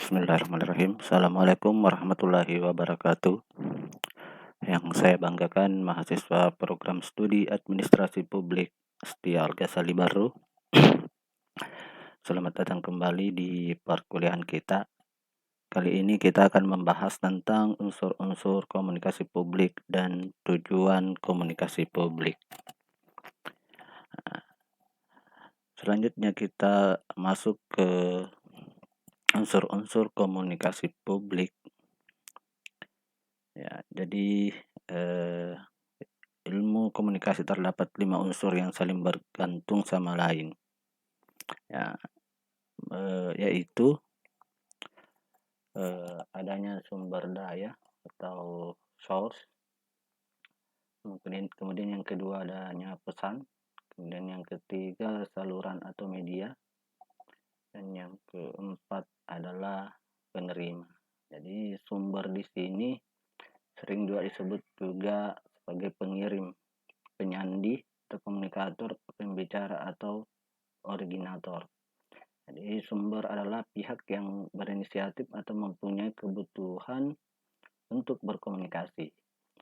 Bismillahirrahmanirrahim. Assalamualaikum warahmatullahi wabarakatuh. Yang saya banggakan mahasiswa program studi administrasi publik Setia Al-Ghazali Baru. Selamat datang kembali di perkuliahan kita. Kali ini kita akan membahas tentang unsur-unsur komunikasi publik dan tujuan komunikasi publik. Selanjutnya kita masuk ke unsur-unsur komunikasi publik. Ya, jadi ilmu komunikasi terdapat 5 unsur yang saling bergantung sama lain. Ya, yaitu adanya sumber daya atau source. Kemudian yang kedua adanya pesan. Kemudian yang ketiga saluran atau media. Dan yang keempat adalah penerima. Jadi sumber di sini sering juga disebut juga sebagai pengirim, penyandi, atau komunikator, pembicara, atau originator. Jadi sumber adalah pihak yang berinisiatif atau mempunyai kebutuhan untuk berkomunikasi.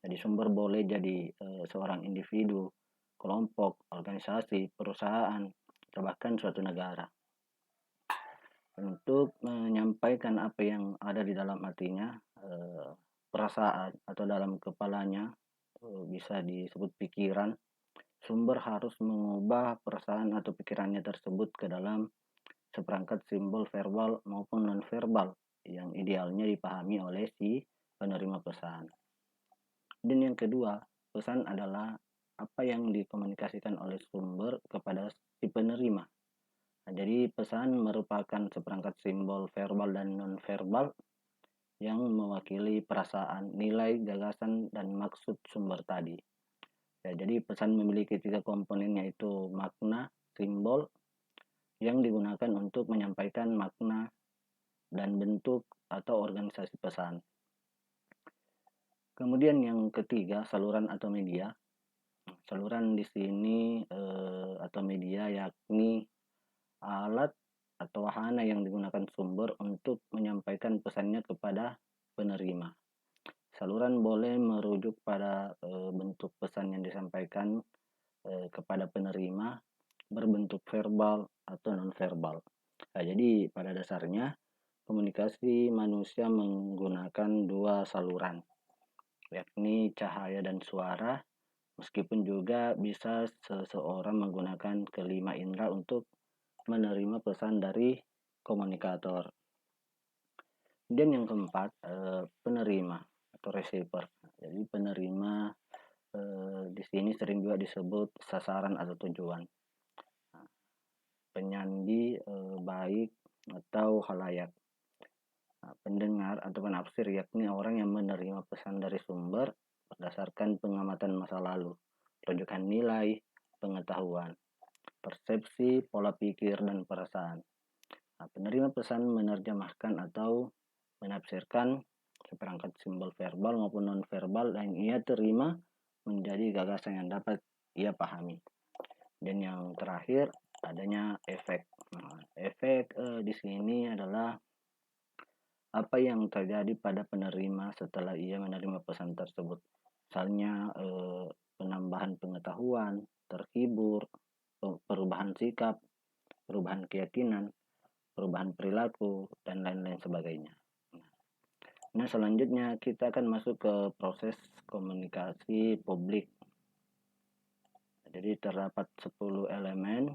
Jadi sumber boleh jadi seorang individu, kelompok, organisasi, perusahaan, atau bahkan suatu negara. Untuk menyampaikan apa yang ada di dalam hatinya, perasaan atau dalam kepalanya, bisa disebut pikiran. Sumber harus mengubah perasaan atau pikirannya tersebut ke dalam seperangkat simbol verbal maupun non-verbal yang idealnya dipahami oleh si penerima pesan. Dan yang kedua, pesan adalah apa yang dikomunikasikan oleh sumber kepada si penerima. Nah, jadi pesan merupakan seperangkat simbol verbal dan non-verbal yang mewakili perasaan, nilai, gagasan, dan maksud sumber tadi. Ya, jadi pesan memiliki 3 komponen, yaitu makna, simbol, yang digunakan untuk menyampaikan makna dan bentuk atau organisasi pesan. Kemudian yang ketiga, saluran atau media. Saluran di sini atau media yakni alat atau wahana yang digunakan sumber untuk menyampaikan pesannya kepada penerima. Saluran boleh merujuk pada bentuk pesan yang disampaikan kepada penerima berbentuk verbal atau non-verbal. Nah, jadi pada dasarnya komunikasi manusia menggunakan 2 saluran, yakni cahaya dan suara, meskipun juga bisa seseorang menggunakan kelima indera untuk menerima pesan dari komunikator. Dan yang keempat, penerima atau receiver. Jadi penerima di sini sering juga disebut sasaran atau tujuan. Penyandi, baik, atau halayak. Pendengar atau penafsir yakni orang yang menerima pesan dari sumber berdasarkan pengamatan masa lalu, rujukan nilai, pengetahuan, persepsi, pola pikir, dan perasaan. Penerima pesan menerjemahkan atau menafsirkan seperangkat simbol verbal maupun non-verbal yang ia terima menjadi gagasan yang dapat ia pahami. Dan yang terakhir adanya efek. Efek di sini adalah apa yang terjadi pada penerima setelah ia menerima pesan tersebut. Misalnya penambahan pengetahuan, terhibur, perubahan sikap, perubahan keyakinan, perubahan perilaku, dan lain-lain sebagainya. Nah, selanjutnya kita akan masuk ke proses komunikasi publik. Jadi terdapat 10 elemen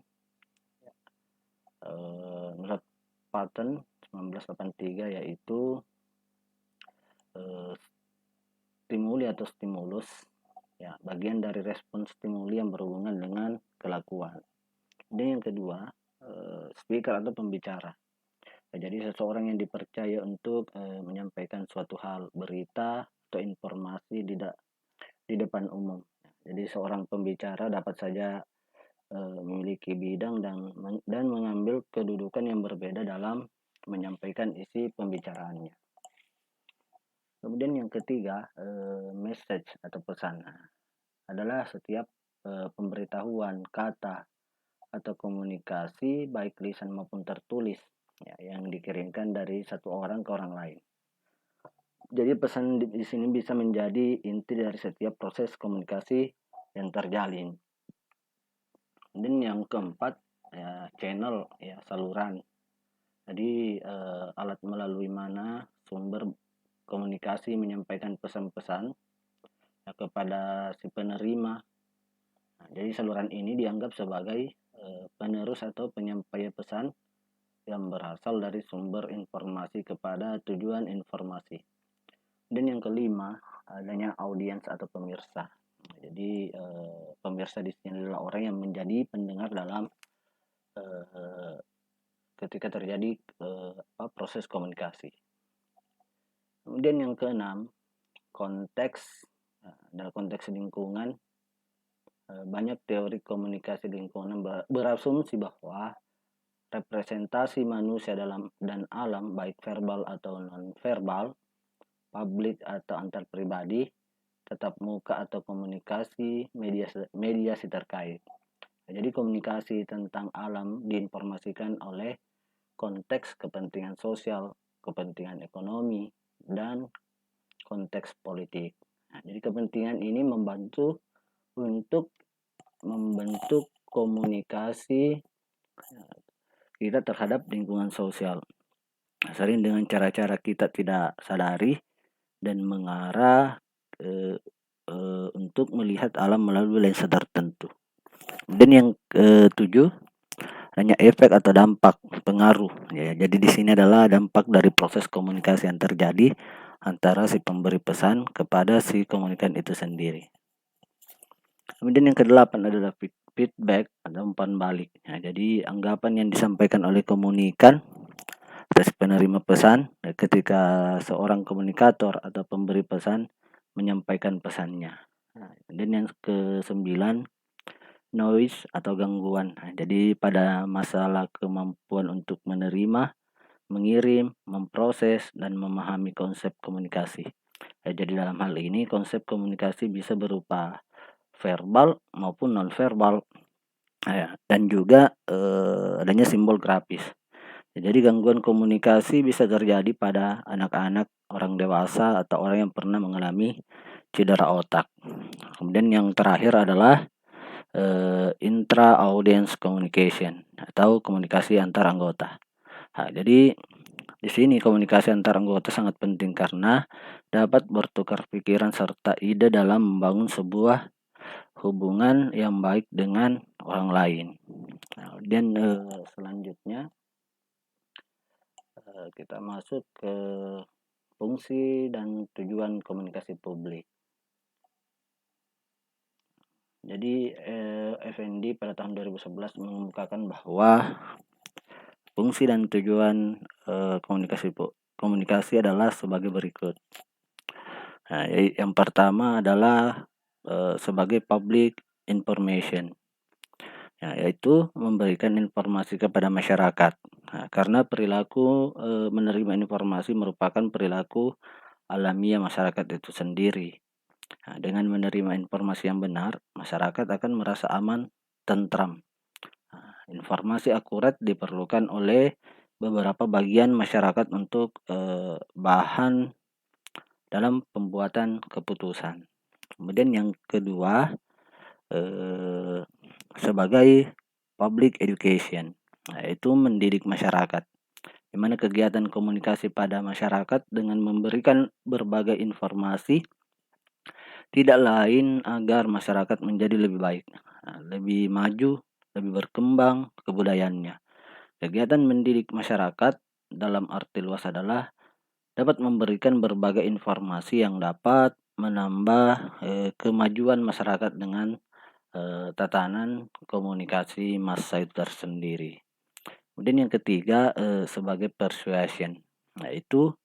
menurut Paton 1983, yaitu stimuli atau stimulus, ya, bagian dari respon stimuli yang berhubungan dengan kelakuan. Dan yang kedua, speaker atau pembicara. Jadi seseorang yang dipercaya untuk menyampaikan suatu hal, berita atau informasi di depan umum. Jadi seorang pembicara dapat saja memiliki bidang dan mengambil kedudukan yang berbeda dalam menyampaikan isi pembicaraannya. Kemudian yang ketiga, message atau pesan adalah setiap pemberitahuan, kata, atau komunikasi baik lisan maupun tertulis ya, yang dikirimkan dari satu orang ke orang lain. Jadi pesan di sini bisa menjadi inti dari setiap proses komunikasi yang terjalin. Dan yang keempat, ya, channel, ya, saluran. Jadi alat melalui mana sumber komunikasi menyampaikan pesan-pesan, ya, kepada si penerima. Nah, jadi saluran ini dianggap sebagai penerus atau penyampai pesan yang berasal dari sumber informasi kepada tujuan informasi. Dan yang kelima, adanya audiens atau pemirsa. Nah, jadi pemirsa di sini adalah orang yang menjadi pendengar dalam ketika terjadi proses komunikasi. Kemudian yang keenam, konteks. Nah, dalam konteks lingkungan, banyak teori komunikasi lingkungan berasumsi bahwa representasi manusia dalam dan alam, baik verbal atau non-verbal, publik atau antar pribadi, tetap muka atau komunikasi, mediasi terkait. Jadi komunikasi tentang alam diinformasikan oleh konteks kepentingan sosial, kepentingan ekonomi, dan konteks politik. Nah, jadi kepentingan ini membantu untuk membentuk komunikasi kita terhadap lingkungan sosial. Sering dengan cara-cara kita tidak sadari dan mengarah untuk melihat alam melalui lensa tertentu. Dan yang ketujuh, hanya efek atau dampak pengaruh. Ya, jadi di sini adalah dampak dari proses komunikasi yang terjadi antara si pemberi pesan kepada si komunikan itu sendiri. Kemudian yang kedelapan adalah feedback atau umpan balik. Ya, jadi anggapan yang disampaikan oleh komunikan atas penerima pesan ketika seorang komunikator atau pemberi pesan menyampaikan pesannya. Nah, dan yang ke-9, noise atau gangguan. Nah, jadi pada masalah kemampuan untuk menerima, mengirim, memproses, dan memahami konsep komunikasi. Jadi dalam hal ini konsep komunikasi bisa berupa verbal maupun non-verbal, dan juga adanya simbol grafis. Jadi gangguan komunikasi bisa terjadi pada anak-anak, orang dewasa, atau orang yang pernah mengalami cedera otak. Kemudian yang terakhir adalah intra-audience communication atau komunikasi antar anggota. Nah, jadi di sini komunikasi antar anggota sangat penting karena dapat bertukar pikiran serta ide dalam membangun sebuah hubungan yang baik dengan orang lain. Nah, dan selanjutnya kita masuk ke fungsi dan tujuan komunikasi publik. Jadi FND pada tahun 2011 mengemukakan bahwa fungsi dan tujuan komunikasi adalah sebagai berikut. Nah, yang pertama adalah sebagai public information, yaitu memberikan informasi kepada masyarakat. Nah, karena perilaku menerima informasi merupakan perilaku alamiah masyarakat itu sendiri. Nah, dengan menerima informasi yang benar, masyarakat akan merasa aman, tentram. Nah, informasi akurat diperlukan oleh beberapa bagian masyarakat untuk bahan dalam pembuatan keputusan. Kemudian yang kedua, sebagai public education, yaitu mendidik masyarakat, di mana kegiatan komunikasi pada masyarakat dengan memberikan berbagai informasi tidak lain agar masyarakat menjadi lebih baik, lebih maju, lebih berkembang kebudayaannya. Kegiatan mendidik masyarakat dalam arti luas adalah dapat memberikan berbagai informasi yang dapat menambah kemajuan masyarakat dengan tatanan komunikasi massa itu tersendiri. Kemudian yang ketiga, sebagai persuasion, yaitu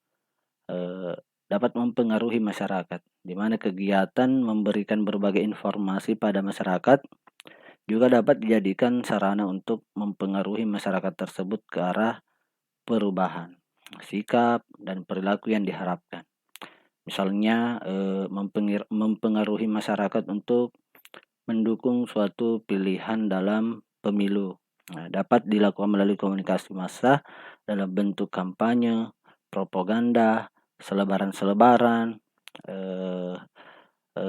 dapat mempengaruhi masyarakat, di mana kegiatan memberikan berbagai informasi pada masyarakat juga dapat dijadikan sarana untuk mempengaruhi masyarakat tersebut ke arah perubahan sikap dan perilaku yang diharapkan. Misalnya mempengaruhi masyarakat untuk mendukung suatu pilihan dalam pemilu. dapat dilakukan melalui komunikasi massa dalam bentuk kampanye, propaganda, selebaran-selebaran, eh,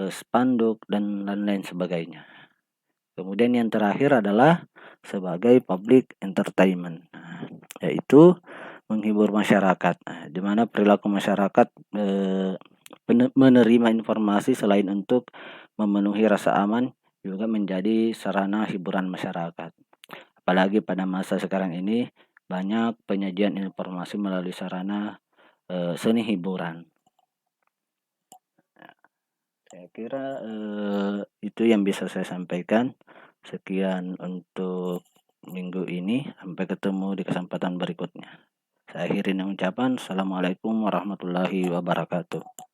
spanduk, dan lain-lain sebagainya. Kemudian yang terakhir adalah sebagai public entertainment, yaitu menghibur masyarakat, di mana perilaku masyarakat menerima informasi selain untuk memenuhi rasa aman juga menjadi sarana hiburan masyarakat. Apalagi pada masa sekarang ini banyak penyajian informasi melalui sarana seni hiburan. Saya kira itu yang bisa saya sampaikan. Sekian untuk minggu ini. Sampai ketemu di kesempatan berikutnya. Saya akhiri dengan ucapan Assalamualaikum warahmatullahi wabarakatuh.